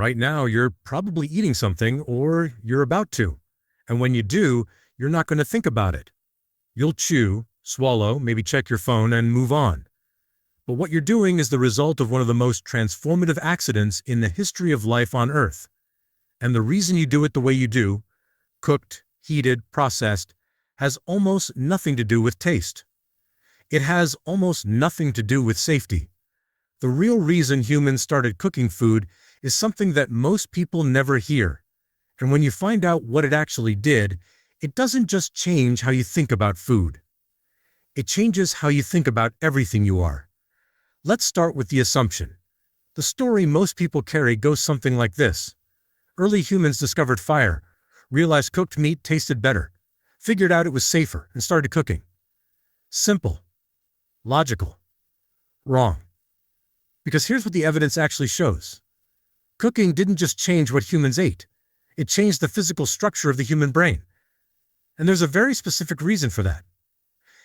Right now, you're probably eating something or you're about to. And when you do, you're not going to think about it. You'll chew, swallow, maybe check your phone and move on. But what you're doing is the result of one of the most transformative accidents in the history of life on Earth. And the reason you do it the way you do, cooked, heated, processed, has almost nothing to do with taste. It has almost nothing to do with safety. The real reason humans started cooking food is something that most people never hear. And when you find out what it actually did, it doesn't just change how you think about food. It changes how you think about everything you are. Let's start with the assumption. The story most people carry goes something like this. Early humans discovered fire, realized cooked meat tasted better, figured out it was safer, and started cooking. Simple. Logical. Wrong. Because here's what the evidence actually shows. Cooking didn't just change what humans ate. It changed the physical structure of the human brain. And there's a very specific reason for that.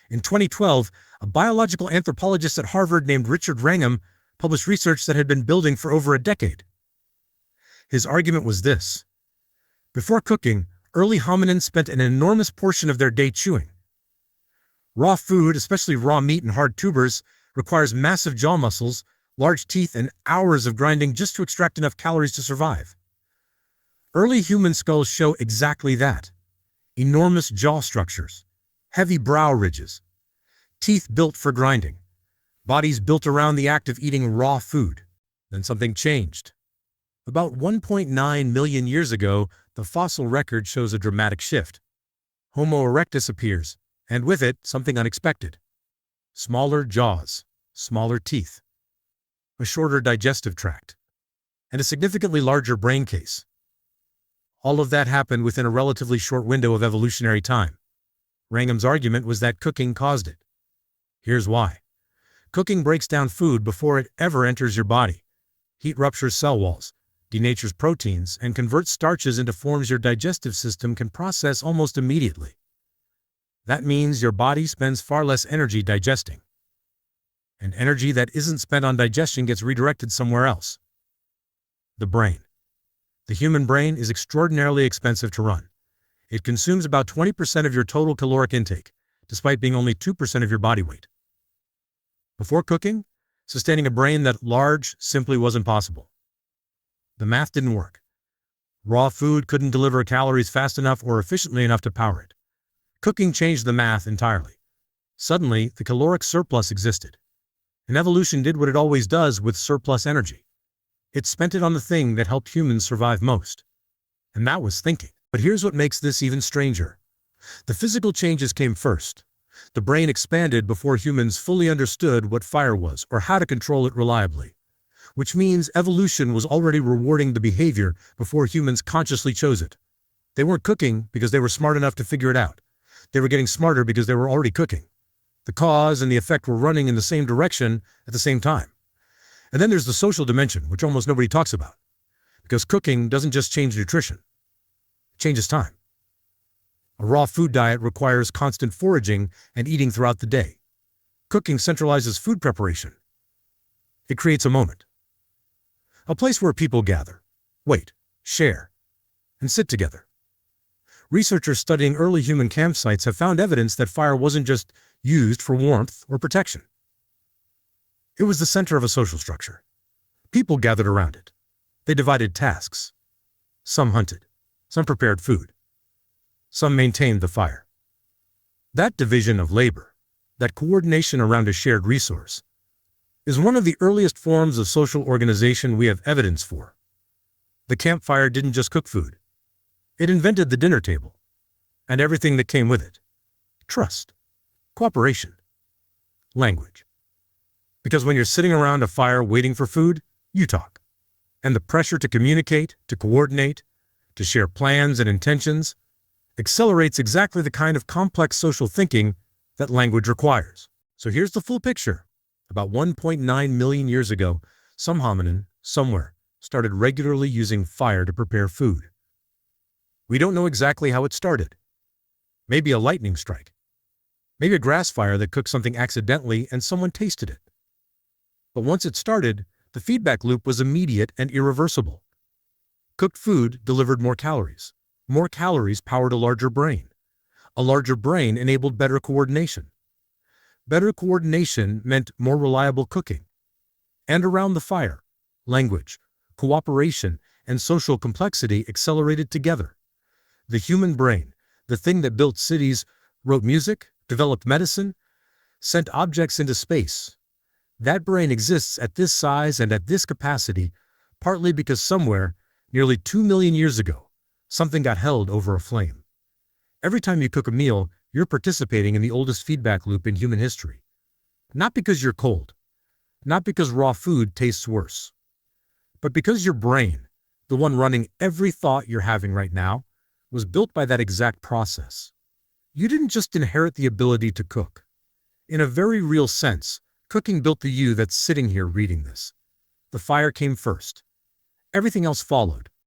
In 2012, a biological anthropologist at Harvard named Richard Wrangham published research that had been building for over a decade. His argument was this. Before cooking, early hominins spent an enormous portion of their day chewing. Raw food, especially raw meat and hard tubers, requires massive jaw muscles, large teeth, and hours of grinding just to extract enough calories to survive. Early human skulls show exactly that. Enormous jaw structures, heavy brow ridges, teeth built for grinding, bodies built around the act of eating raw food. Then something changed. About 1.9 million years ago, the fossil record shows a dramatic shift. Homo erectus appears, and with it, something unexpected. Smaller jaws, smaller teeth, a shorter digestive tract, and a significantly larger brain case. All of that happened within a relatively short window of evolutionary time. Wrangham's argument was that cooking caused it. Here's why. Cooking breaks down food before it ever enters your body. Heat ruptures cell walls, denatures proteins, and converts starches into forms your digestive system can process almost immediately. That means your body spends far less energy digesting. And energy that isn't spent on digestion gets redirected somewhere else. The brain. The human brain is extraordinarily expensive to run. It consumes about 20% of your total caloric intake, despite being only 2% of your body weight. Before cooking, sustaining a brain that large simply wasn't possible. The math didn't work. Raw food couldn't deliver calories fast enough or efficiently enough to power it. Cooking changed the math entirely. Suddenly, the caloric surplus existed. And evolution did what it always does with surplus energy. It spent it on the thing that helped humans survive most. And that was thinking. But here's what makes this even stranger. The physical changes came first. The brain expanded before humans fully understood what fire was or how to control it reliably. Which means evolution was already rewarding the behavior before humans consciously chose it. They weren't cooking because they were smart enough to figure it out. They were getting smarter because they were already cooking. The cause and the effect were running in the same direction at the same time. And then there's the social dimension, which almost nobody talks about. Because cooking doesn't just change nutrition. It changes time. A raw food diet requires constant foraging and eating throughout the day. Cooking centralizes food preparation. It creates a moment. A place where people gather, wait, share, and sit together. Researchers studying early human campsites have found evidence that fire wasn't just used for warmth or protection. It was the center of a social structure. People gathered around it. They divided tasks. Some hunted. Some prepared food. Some maintained the fire. That division of labor, that coordination around a shared resource, is one of the earliest forms of social organization we have evidence for. The campfire didn't just cook food. It invented the dinner table and everything that came with it. Trust, cooperation, language. Because when you're sitting around a fire waiting for food, you talk. And the pressure to communicate, to coordinate, to share plans and intentions accelerates exactly the kind of complex social thinking that language requires. So here's the full picture. About 1.9 million years ago, some hominin, somewhere, started regularly using fire to prepare food. We don't know exactly how it started. Maybe a lightning strike. Maybe a grass fire that cooked something accidentally and someone tasted it. But once it started, the feedback loop was immediate and irreversible. Cooked food delivered more calories. More calories powered a larger brain. A larger brain enabled better coordination. Better coordination meant more reliable cooking. And around the fire, language, cooperation, and social complexity accelerated together. The human brain, the thing that built cities, wrote music, developed medicine, sent objects into space. That brain exists at this size and at this capacity, partly because somewhere, nearly 2 million years ago, something got held over a flame. Every time you cook a meal, you're participating in the oldest feedback loop in human history. Not because you're cold, not because raw food tastes worse, but because your brain, the one running every thought you're having right now, was built by that exact process. You didn't just inherit the ability to cook. In a very real sense, cooking built the you that's sitting here reading this. The fire came first. Everything else followed.